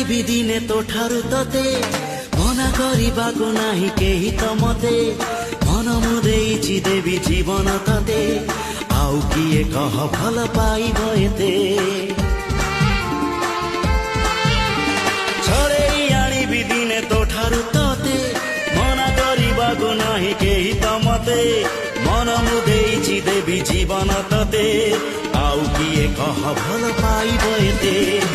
ଜାଣିବି ଦିନେ ତୋଠାରୁ ତତେ ମନା କରିବାକୁ ନାହିଁ କେହି ତ ମତେ ମନ ମୁଁ ଦେଇଛି ଦେବି ଜୀବନ ତତେ ଆଉ କିଏ କହ ଭଲ ପାଇବ ଏତେ ଛଡ଼େଇ ଆଣିବି ଦିନେ ତୋଠାରୁ ତତେ ମନା କରିବାକୁ ନାହିଁ କେହି ତ ମତେ ମନ ମୁଁ ଦେଇଛି ଦେବି ଜୀବନ ତତେ ଆଉ କିଏ କହ ଭଲ ପାଇବ ଏତେ